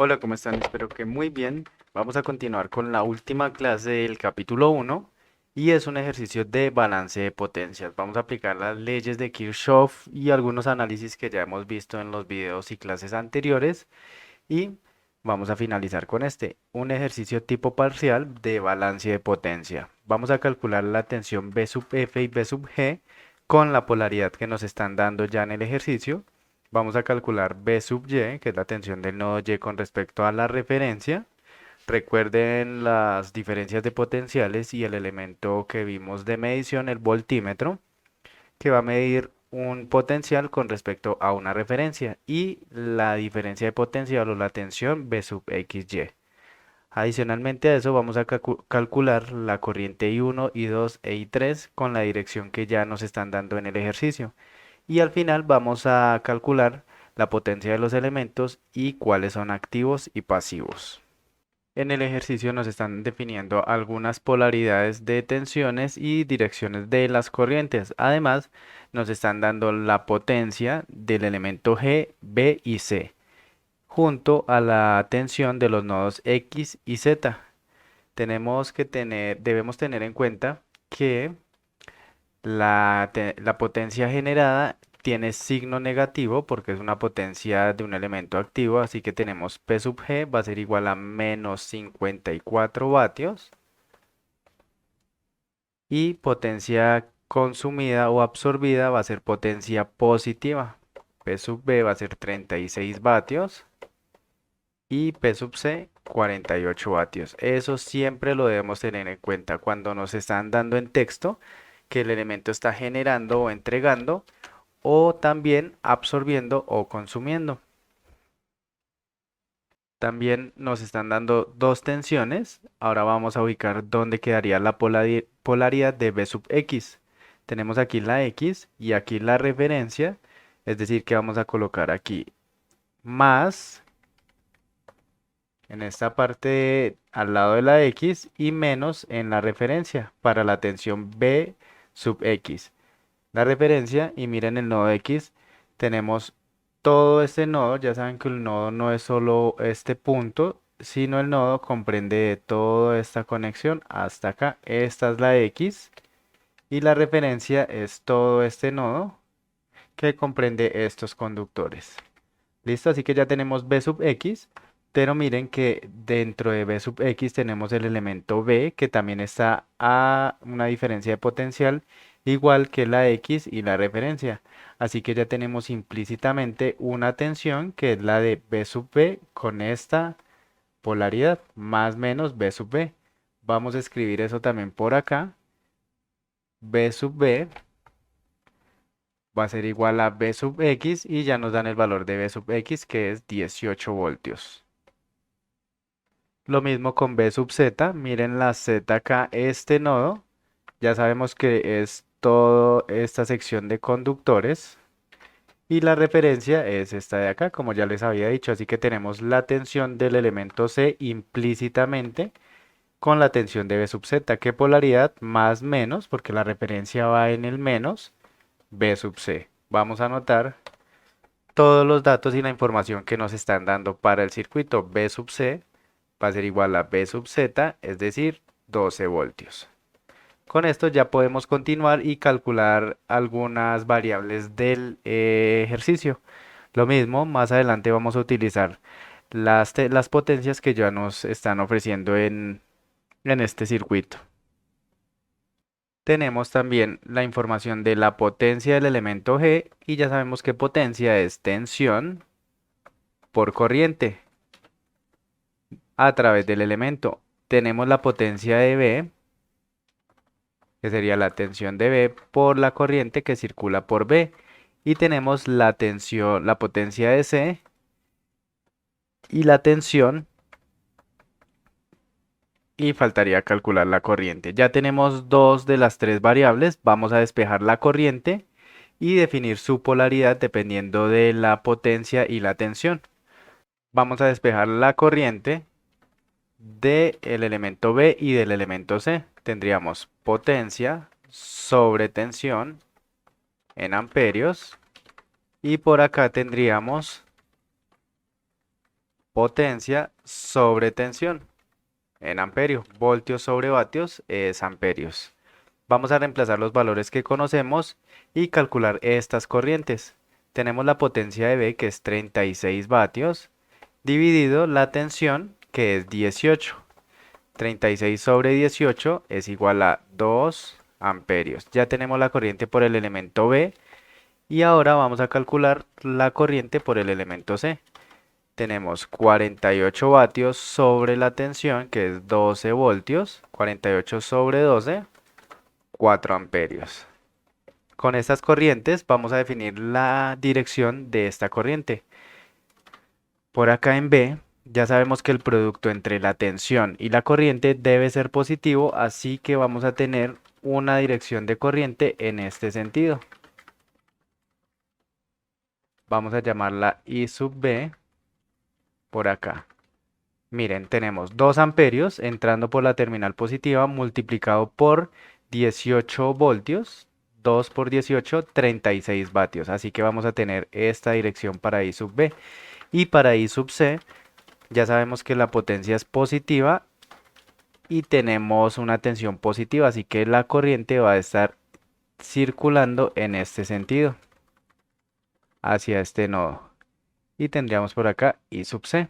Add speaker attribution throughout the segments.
Speaker 1: Hola, ¿cómo están? Espero que muy bien. Vamos a continuar con la última clase del capítulo uno y es un ejercicio de balance de potencias. Vamos a aplicar las leyes de Kirchhoff y algunos análisis que ya hemos visto en los videos y clases anteriores y vamos a finalizar con un ejercicio tipo parcial de balance de potencia. Vamos a calcular la tensión B sub F y B sub G con la polaridad que nos están dando ya en el ejercicio. Vamos a calcular B sub Y, que es la tensión del nodo Y con respecto a la referencia. Recuerden las diferencias de potenciales y el elemento que vimos de medición, el voltímetro, que va a medir un potencial con respecto a una referencia y la diferencia de potencial o la tensión B sub XY. Adicionalmente a eso vamos a calcular la corriente I1, I2 e I3 con la dirección que ya nos están dando en el ejercicio. Y al final vamos a calcular la potencia de los elementos y cuáles son activos y pasivos. En el ejercicio nos están definiendo algunas polaridades de tensiones y direcciones de las corrientes. Además, nos están dando la potencia del elemento G, B y C, junto a la tensión de los nodos X y Z. Debemos tener en cuenta que la potencia generada tiene signo negativo porque es una potencia de un elemento activo, así que tenemos P sub G va a ser igual a menos 54 vatios y potencia consumida o absorbida va a ser potencia positiva. P sub B va a ser 36 vatios y P sub C 48 vatios. Eso siempre lo debemos tener en cuenta cuando nos están dando en texto que el elemento está generando o entregando o también absorbiendo o consumiendo. También nos están dando dos tensiones. Ahora vamos a ubicar dónde quedaría la polaridad de B sub X. Tenemos aquí la X y aquí la referencia, es decir, que vamos a colocar aquí más en esta parte al lado de la X y menos en la referencia para la tensión B sub X. La referencia y miren el nodo X, tenemos todo este nodo, ya saben que el nodo no es solo este punto, sino el nodo comprende de toda esta conexión hasta acá. Esta es la X y la referencia es todo este nodo que comprende estos conductores. ¿Listo? Así que ya tenemos B sub X, pero miren que dentro de B sub X tenemos el elemento B que también está a una diferencia de potencial igual que la X y la referencia. Así que ya tenemos implícitamente una tensión que es la de B sub B con esta polaridad, más menos B sub B. Vamos a escribir eso también por acá. B sub B va a ser igual a B sub X y ya nos dan el valor de B sub X que es 18 voltios. Lo mismo con B sub Z, miren la Z acá, este nodo, ya sabemos que es toda esta sección de conductores y la referencia es esta de acá, como ya les había dicho, así que tenemos la tensión del elemento C implícitamente con la tensión de B sub Z. ¿Qué polaridad? Más menos, porque la referencia va en el menos B sub C. Vamos a anotar todos los datos y la información que nos están dando para el circuito. B sub C va a ser igual a B sub Z, es decir, 12 voltios. Con esto ya podemos continuar y calcular algunas variables del ejercicio. Lo mismo, más adelante vamos a utilizar las potencias que ya nos están ofreciendo en este circuito. Tenemos también la información de la potencia del elemento G y ya sabemos que potencia es tensión por corriente a través del elemento. Tenemos la potencia de B, que sería la tensión de B por la corriente que circula por B. Y tenemos la tensión, la potencia de C y la tensión. Y faltaría calcular la corriente. Ya tenemos dos de las tres variables. Vamos a despejar la corriente y definir su polaridad dependiendo de la potencia y la tensión. Vamos a despejar la corriente del elemento B y del elemento C. Tendríamos potencia sobre tensión en amperios y por acá tendríamos potencia sobre tensión en amperio. Voltios sobre vatios es amperios. Vamos a reemplazar los valores que conocemos y calcular estas corrientes. Tenemos la potencia de B, que es 36 vatios, dividido la tensión, que es 18. 36 sobre 18 es igual a 2 amperios. Ya tenemos la corriente por el elemento B y ahora vamos a calcular la corriente por el elemento C. Tenemos 48 vatios sobre la tensión, que es 12 voltios. 48 sobre 12, 4 amperios. Con estas corrientes vamos a definir la dirección de esta corriente. Por acá en B, ya sabemos que el producto entre la tensión y la corriente debe ser positivo, así que vamos a tener una dirección de corriente en este sentido. Vamos a llamarla I sub B por acá. Miren, tenemos 2 amperios entrando por la terminal positiva multiplicado por 18 voltios. 2 por 18, 36 vatios. Así que vamos a tener esta dirección para I sub B. Y para I sub C, ya sabemos que la potencia es positiva y tenemos una tensión positiva. Así que la corriente va a estar circulando en este sentido, hacia este nodo. Y tendríamos por acá I sub C.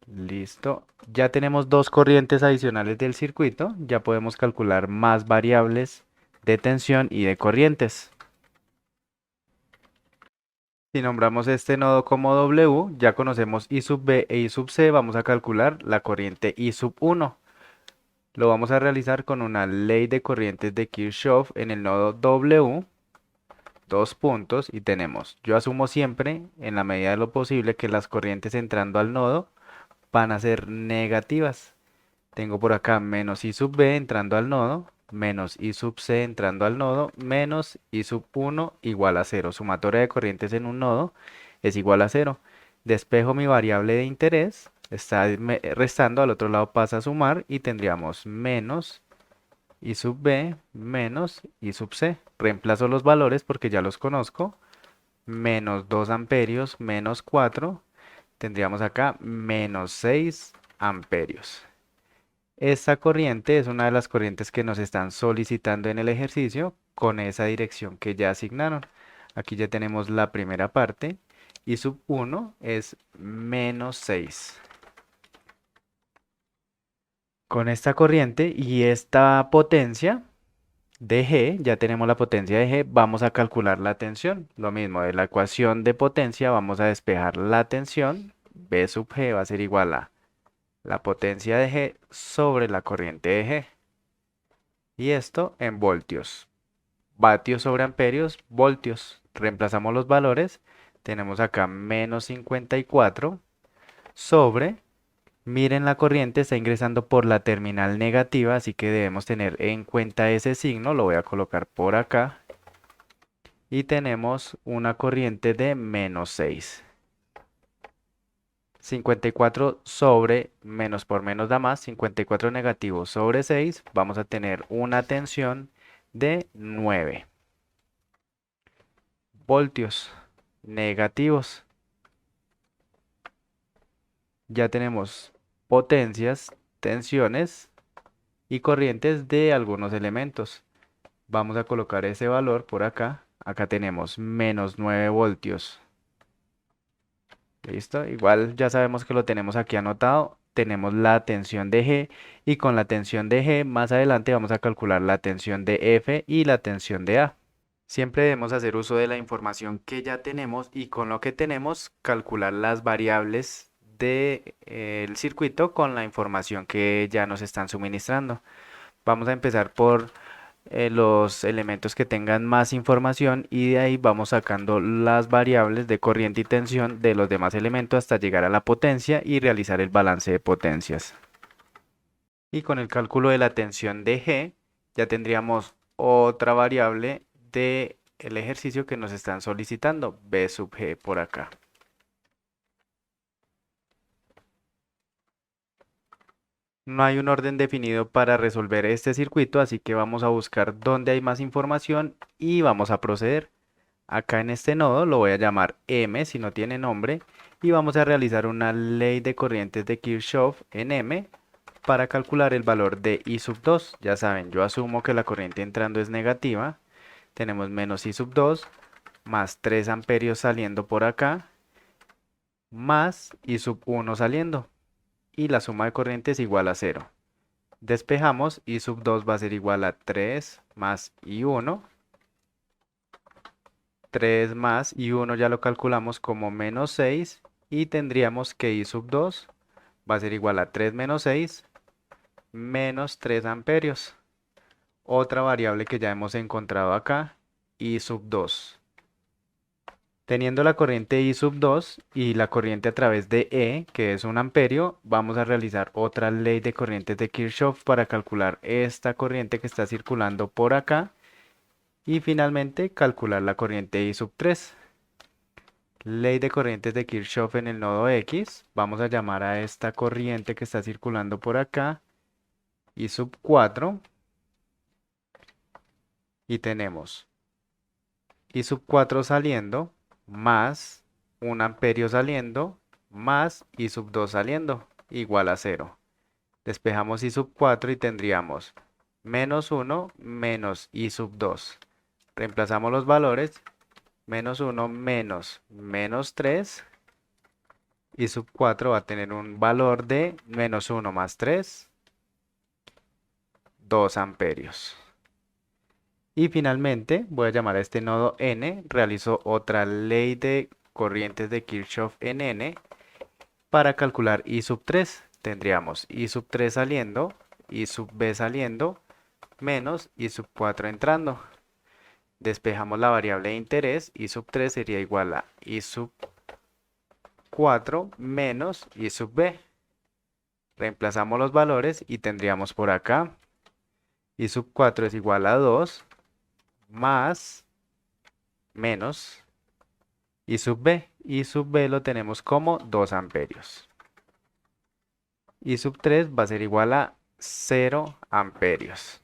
Speaker 1: Listo. Ya tenemos dos corrientes adicionales del circuito. Ya podemos calcular más variables de tensión y de corrientes. Si nombramos este nodo como W, ya conocemos I sub B e I sub C. Vamos a calcular la corriente I sub 1. Lo vamos a realizar con una ley de corrientes de Kirchhoff en el nodo W. Dos puntos y tenemos, yo asumo siempre, en la medida de lo posible, que las corrientes entrando al nodo van a ser negativas. Tengo por acá menos I sub B entrando al nodo, menos I sub C entrando al nodo, menos I sub 1 igual a 0. Sumatoria de corrientes en un nodo es igual a 0. Despejo mi variable de interés, está restando, al otro lado pasa a sumar y tendríamos menos I sub B menos I sub C. Reemplazo los valores porque ya los conozco. Menos 2 amperios menos 4. Tendríamos acá menos 6 amperios. Esta corriente es una de las corrientes que nos están solicitando en el ejercicio con esa dirección que ya asignaron. Aquí ya tenemos la primera parte. I sub 1 es menos 6. Con esta corriente y esta potencia de G, ya tenemos la potencia de G, vamos a calcular la tensión. Lo mismo, de la ecuación de potencia vamos a despejar la tensión. B sub G va a ser igual a la potencia de G sobre la corriente de G. Y esto en voltios. Vatios sobre amperios, voltios. Reemplazamos los valores. Tenemos acá menos 54 sobre, miren, la corriente está ingresando por la terminal negativa, así que debemos tener en cuenta ese signo. Lo voy a colocar por acá. Y tenemos una corriente de menos 6. 54 sobre menos por menos da más. 54 negativo sobre 6. Vamos a tener una tensión de 9 voltios negativos. Ya tenemos potencias, tensiones y corrientes de algunos elementos. Vamos a colocar ese valor por acá. Acá tenemos menos 9 voltios. Listo, igual ya sabemos que lo tenemos aquí anotado. Tenemos la tensión de G y con la tensión de G más adelante vamos a calcular la tensión de F y la tensión de A. Siempre debemos hacer uso de la información que ya tenemos y con lo que tenemos calcular las variables del circuito con la información que ya nos están suministrando. Vamos a empezar por los elementos que tengan más información y de ahí vamos sacando las variables de corriente y tensión de los demás elementos hasta llegar a la potencia y realizar el balance de potencias. Y con el cálculo de la tensión de G ya tendríamos otra variable del ejercicio que nos están solicitando, B sub G por acá. No hay un orden definido para resolver este circuito, así que vamos a buscar dónde hay más información y vamos a proceder. Acá en este nodo lo voy a llamar M si no tiene nombre y vamos a realizar una ley de corrientes de Kirchhoff en M para calcular el valor de I sub 2. Ya saben, yo asumo que la corriente entrando es negativa. Tenemos menos I sub 2 más 3 amperios saliendo por acá más I sub 1 saliendo. Y la suma de corriente es igual a 0. Despejamos, I sub 2 va a ser igual a 3 más I1. 3 más I1 ya lo calculamos como menos 6 y tendríamos que I sub 2 va a ser igual a 3 menos 6 menos 3 amperios. Otra variable que ya hemos encontrado acá, I sub 2. Teniendo la corriente I sub 2 y la corriente a través de E, que es un amperio, vamos a realizar otra ley de corrientes de Kirchhoff para calcular esta corriente que está circulando por acá y finalmente calcular la corriente I sub 3. Ley de corrientes de Kirchhoff en el nodo X. Vamos a llamar a esta corriente que está circulando por acá I sub 4 y tenemos I sub 4 saliendo más 1 amperio saliendo más I sub 2 saliendo igual a 0. Despejamos I sub 4 y tendríamos menos 1 menos I sub 2. Reemplazamos los valores, menos 1 menos menos 3. I sub 4 va a tener un valor de menos 1 más 3, 2 amperios. Y finalmente voy a llamar a este nodo N, realizo otra ley de corrientes de Kirchhoff en N para calcular I sub 3. Tendríamos I sub 3 saliendo, I sub B saliendo, menos I sub 4 entrando. Despejamos la variable de interés, I sub 3 sería igual a I sub 4 menos I sub B. Reemplazamos los valores y tendríamos por acá I sub 4 es igual a 2 más menos I sub B. I sub B lo tenemos como 2 amperios. I sub 3 va a ser igual a 0 amperios.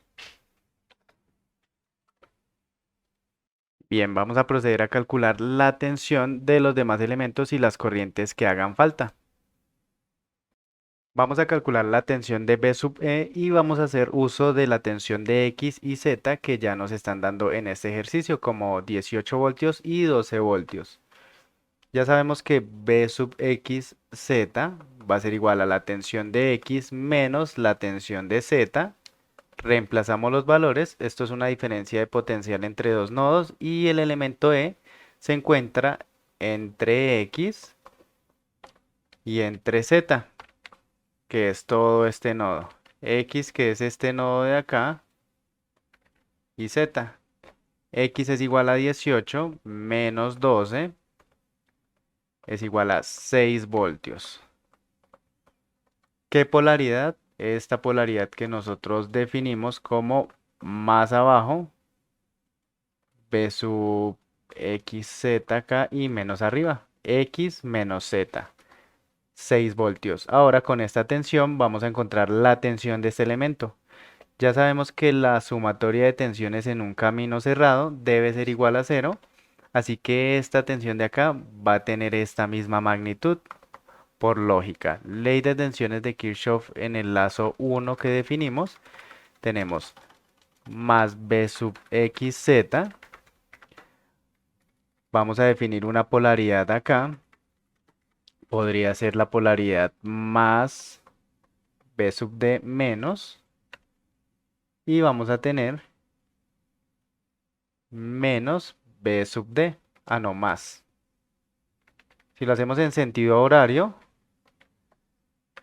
Speaker 1: Bien, vamos a proceder a calcular la tensión de los demás elementos y las corrientes que hagan falta. Vamos a calcular la tensión de B sub E y vamos a hacer uso de la tensión de X y Z que ya nos están dando en este ejercicio como 18 voltios y 12 voltios. Ya sabemos que B sub X Z va a ser igual a la tensión de X menos la tensión de Z. Reemplazamos los valores, esto es una diferencia de potencial entre dos nodos y el elemento E se encuentra entre X y entre Z, que es todo este nodo. X, que es este nodo de acá, y Z. X es igual a 18 menos 12 es igual a 6 voltios. ¿Qué polaridad? Esta polaridad que nosotros definimos como más abajo, B sub XZ acá y menos arriba, X menos Z. 6 voltios. Ahora con esta tensión vamos a encontrar la tensión de este elemento. Ya sabemos que la sumatoria de tensiones en un camino cerrado debe ser igual a 0. Así que esta tensión de acá va a tener esta misma magnitud. Por lógica, ley de tensiones de Kirchhoff en el lazo 1 que definimos, tenemos más B sub XZ. Vamos a definir una polaridad acá. Podría ser la polaridad más B sub D menos. Y vamos a tener menos B sub D. Ah, no, más. Si lo hacemos en sentido horario,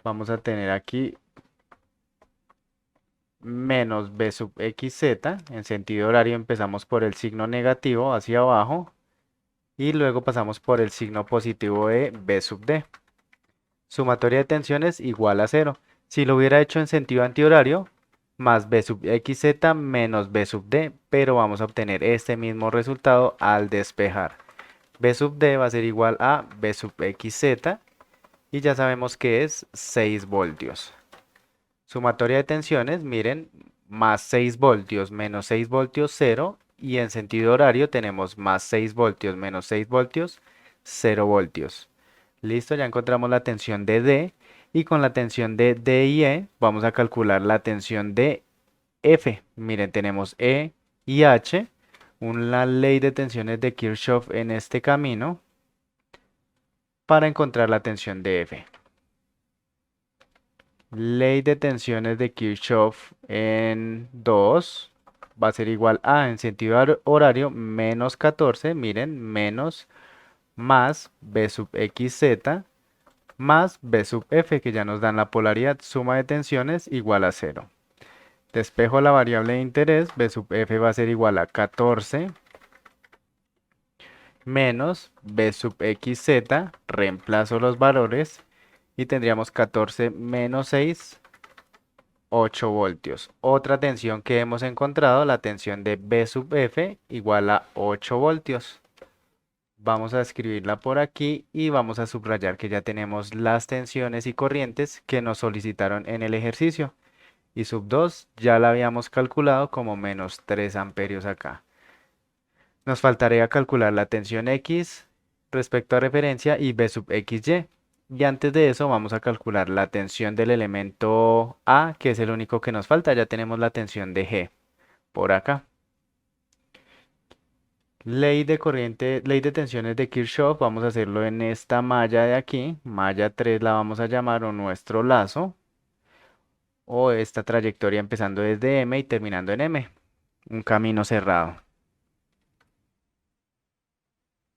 Speaker 1: vamos a tener aquí menos B sub XZ. En sentido horario empezamos por el signo negativo hacia abajo y luego pasamos por el signo positivo de B sub D. Sumatoria de tensiones igual a 0. Si lo hubiera hecho en sentido antihorario, más B sub XZ menos B sub D, pero vamos a obtener este mismo resultado al despejar. B sub D va a ser igual a B sub XZ y ya sabemos que es 6 voltios. Sumatoria de tensiones, miren, más 6 voltios menos 6 voltios 0 y en sentido horario tenemos más 6 voltios menos 6 voltios, 0 voltios. Listo, ya encontramos la tensión de D y con la tensión de D y E vamos a calcular la tensión de F. Miren, tenemos E y H, una ley de tensiones de Kirchhoff en este camino para encontrar la tensión de F. Ley de tensiones de Kirchhoff en 2 va a ser igual a, en sentido horario, menos 14, miren, menos más B sub xz más B sub f, que ya nos dan la polaridad, suma de tensiones igual a 0. Despejo la variable de interés, B sub f va a ser igual a 14 menos B sub xz, reemplazo los valores y tendríamos 14 menos 6, 8 voltios. Otra tensión que hemos encontrado, la tensión de B sub f igual a 8 voltios. Vamos a escribirla por aquí y vamos a subrayar que ya tenemos las tensiones y corrientes que nos solicitaron en el ejercicio. Y sub 2 ya la habíamos calculado como menos 3 amperios acá. Nos faltaría calcular la tensión X respecto a referencia y B sub XY. Y antes de eso vamos a calcular la tensión del elemento A, que es el único que nos falta. Ya tenemos la tensión de G por acá. Ley de corriente, ley de tensiones de Kirchhoff, vamos a hacerlo en esta malla de aquí, malla 3 la vamos a llamar, o nuestro lazo, o esta trayectoria empezando desde M y terminando en M, un camino cerrado.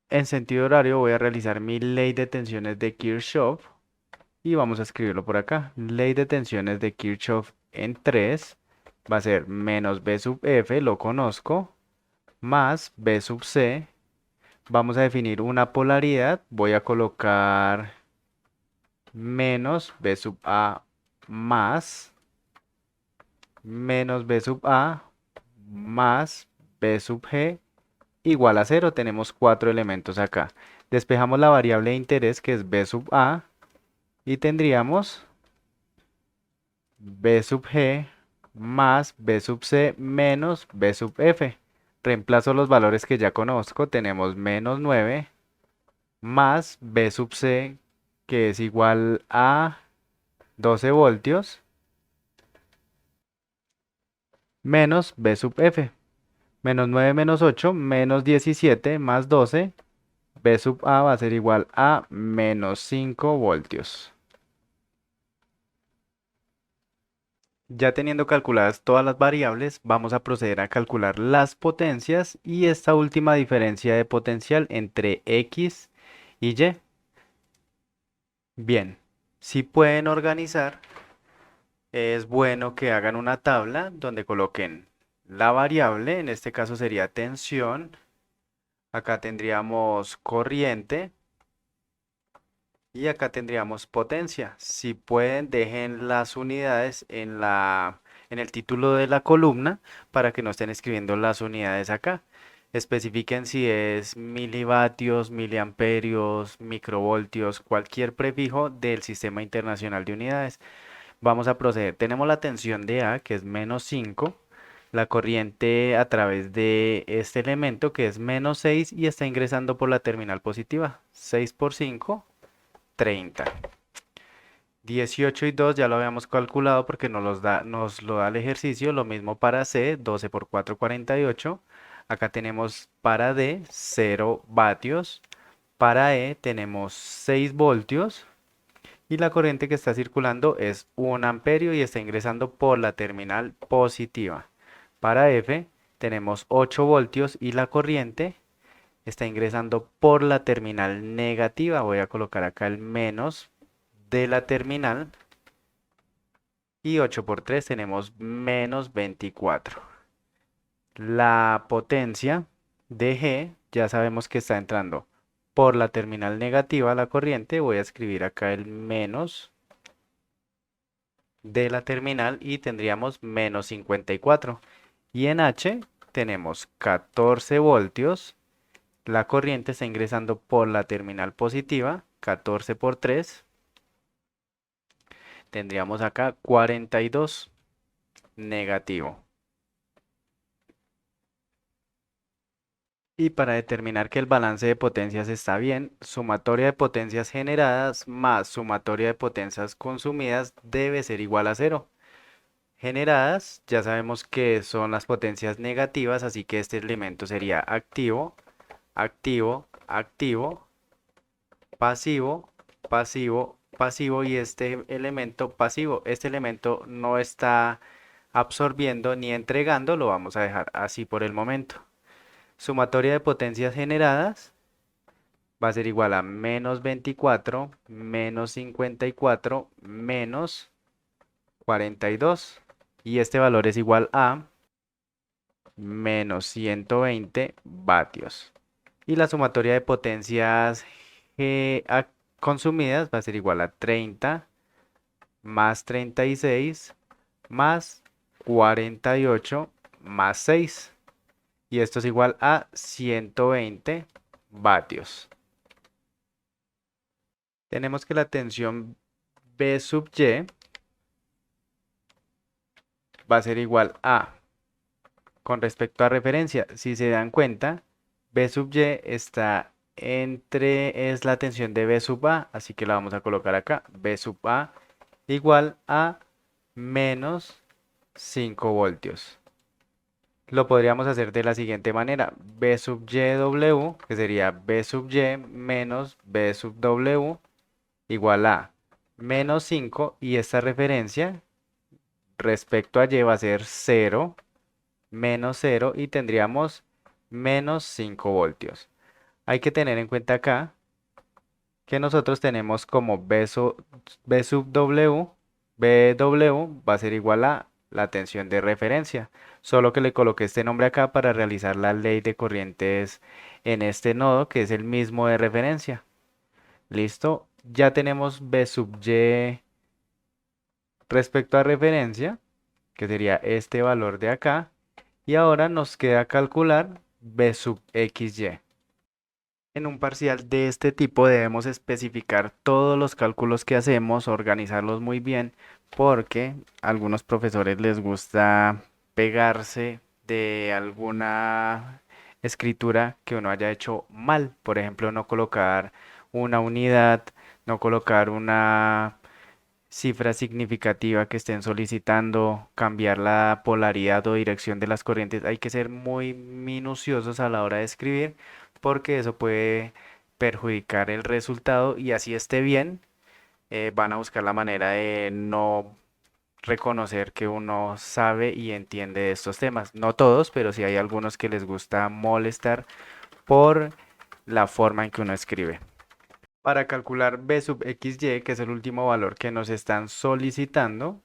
Speaker 1: En sentido horario voy a realizar mi ley de tensiones de Kirchhoff y vamos a escribirlo por acá. Ley de tensiones de Kirchhoff en 3 va a ser menos B sub F, lo conozco, más B sub C. Vamos a definir una polaridad. Voy a colocar menos B sub A más menos B sub A más B sub G igual a 0. Tenemos 4 elementos acá. Despejamos la variable de interés que es B sub A y tendríamos B sub G más B sub C menos B sub F. Reemplazo los valores que ya conozco. Tenemos menos 9 más B sub C, que es igual a 12 voltios, menos B sub F. Menos 9 menos 8, menos 17 más 12. B sub A va a ser igual a menos 5 voltios. Ya teniendo calculadas todas las variables, vamos a proceder a calcular las potencias y esta última diferencia de potencial entre X y Y. Bien, si pueden organizar, es bueno que hagan una tabla donde coloquen la variable, en este caso sería tensión, acá tendríamos corriente y acá tendríamos potencia. Si pueden, dejen las unidades en el título de la columna para que no estén escribiendo las unidades acá. Especifiquen si es milivatios, miliamperios, microvoltios, cualquier prefijo del Sistema Internacional de Unidades. Vamos a proceder. Tenemos la tensión de A, que es menos 5, la corriente a través de este elemento, que es menos 6, y está ingresando por la terminal positiva. 6 por 5, 30. 18 y 2 ya lo habíamos calculado porque nos lo da el ejercicio. Lo mismo para C, 12 por 4, 48. Acá tenemos para D, 0 vatios. Para E tenemos 6 voltios. Y la corriente que está circulando es 1 amperio y está ingresando por la terminal positiva. Para F tenemos 8 voltios y la corriente está ingresando por la terminal negativa. Voy a colocar acá el menos de la terminal. Y 8 por 3 tenemos menos 24. La potencia de G ya sabemos que está entrando por la terminal negativa la corriente. Voy a escribir acá el menos de la terminal y tendríamos menos 54. Y en H tenemos 14 voltios. La corriente está ingresando por la terminal positiva, 14 por 3. Tendríamos acá 42 negativo. Y para determinar que el balance de potencias está bien, sumatoria de potencias generadas más sumatoria de potencias consumidas debe ser igual a cero. Generadas, ya sabemos que son las potencias negativas, así que este elemento sería activo, activo, activo, pasivo, pasivo, pasivo y este elemento pasivo. Este elemento no está absorbiendo ni entregando, lo vamos a dejar así por el momento. Sumatoria de potencias generadas va a ser igual a menos 24 menos 54 menos 42. Y este valor es igual a menos 120 vatios. Y la sumatoria de potencias consumidas va a ser igual a 30 más 36 más 48 más 6. Y esto es igual a 120 vatios. Tenemos que la tensión B sub Y va a ser igual a, con respecto a referencia, si se dan cuenta, B sub Y está es la tensión de B sub A, así que la vamos a colocar acá, B sub A igual a menos 5 voltios. Lo podríamos hacer de la siguiente manera, B sub YW, que sería B sub Y menos B sub W, igual a menos 5 y esta referencia respecto a Y va a ser 0, menos 0 y tendríamos menos 5 voltios. Hay que tener en cuenta acá que nosotros tenemos como B sub W, BW va a ser igual a la tensión de referencia, solo que le coloqué este nombre acá para realizar la ley de corrientes en este nodo que es el mismo de referencia. ¿Listo? Ya tenemos B sub Y respecto a referencia, que sería este valor de acá, y ahora nos queda calcular B sub XY. En un parcial de este tipo debemos especificar todos los cálculos que hacemos, organizarlos muy bien, porque a algunos profesores les gusta pegarse de alguna escritura que uno haya hecho mal. Por ejemplo, no colocar una unidad, no colocar una cifra significativa que estén solicitando, cambiar la polaridad o dirección de las corrientes. Hay que ser muy minuciosos a la hora de escribir porque eso puede perjudicar el resultado y así esté bien, van a buscar la manera de no reconocer que uno sabe y entiende de estos temas. No todos, pero sí hay algunos que les gusta molestar por la forma en que uno escribe. Para calcular B sub XY, que es el último valor que nos están solicitando,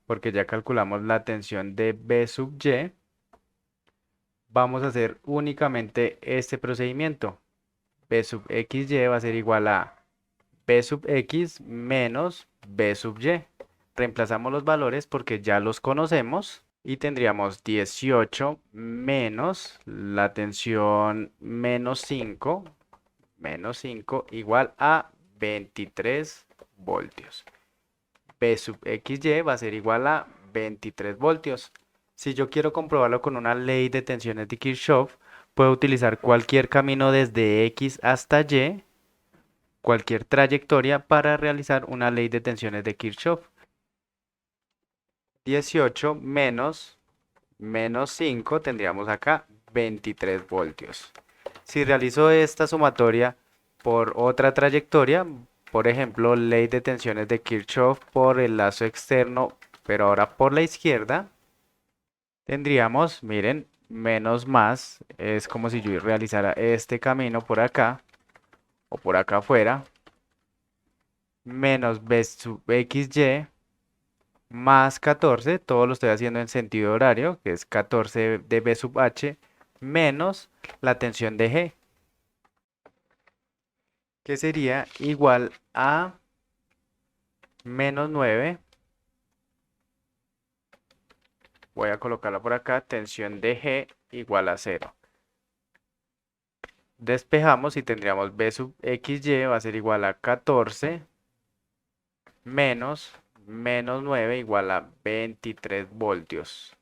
Speaker 1: porque ya calculamos la tensión de B sub Y, vamos a hacer únicamente este procedimiento. B sub XY va a ser igual a B sub X menos B sub Y. Reemplazamos los valores porque ya los conocemos y tendríamos 18 menos la tensión menos 5 igual a 23 voltios. B sub XY va a ser igual a 23 voltios. Si yo quiero comprobarlo con una ley de tensiones de Kirchhoff, puedo utilizar cualquier camino desde X hasta Y, cualquier trayectoria para realizar una ley de tensiones de Kirchhoff. 18 menos 5 tendríamos acá 23 voltios. Si realizo esta sumatoria por otra trayectoria, por ejemplo, ley de tensiones de Kirchhoff por el lazo externo, pero ahora por la izquierda, tendríamos, miren, menos más, es como si yo realizara este camino por acá o por acá afuera, menos b sub xy más 14, todo lo estoy haciendo en sentido horario, que es 14 de b sub h, menos la tensión de G, que sería igual a menos 9. Voy a colocarla por acá, tensión de G igual a 0. Despejamos y tendríamos B sub XY va a ser igual a 14 menos 9 igual a 23 voltios.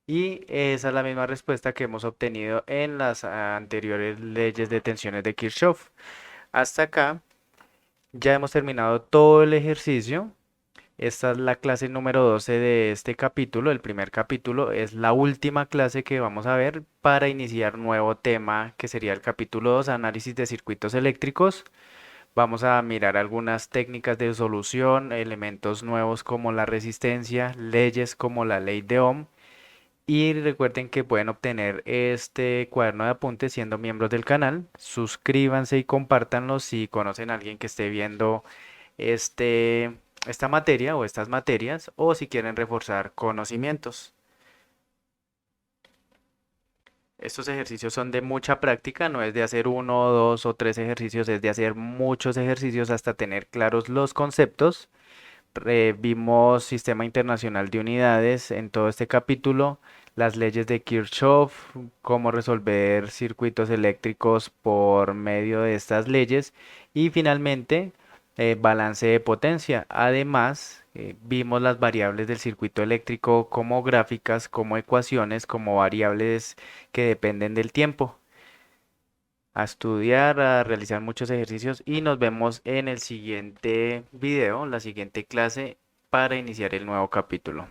Speaker 1: Y esa es la misma respuesta que hemos obtenido en las anteriores leyes de tensiones de Kirchhoff. Hasta acá ya hemos terminado todo el ejercicio. Esta es la clase número 12 de este capítulo. El primer capítulo es la última clase que vamos a ver para iniciar nuevo tema que sería el capítulo 2, análisis de circuitos eléctricos. Vamos a mirar algunas técnicas de solución, elementos nuevos como la resistencia, leyes como la ley de Ohm. Y recuerden que pueden obtener este cuaderno de apuntes siendo miembros del canal. Suscríbanse y compártanlo si conocen a alguien que esté viendo este, esta materia o estas materias o si quieren reforzar conocimientos. Estos ejercicios son de mucha práctica, no es de hacer uno, dos o tres ejercicios, es de hacer muchos ejercicios hasta tener claros los conceptos. Vimos Sistema Internacional de Unidades en todo este capítulo, las leyes de Kirchhoff, cómo resolver circuitos eléctricos por medio de estas leyes y finalmente balance de potencia. Además, vimos las variables del circuito eléctrico como gráficas, como ecuaciones, como variables que dependen del tiempo. A estudiar, a realizar muchos ejercicios y nos vemos en el siguiente video, la siguiente clase para iniciar el nuevo capítulo.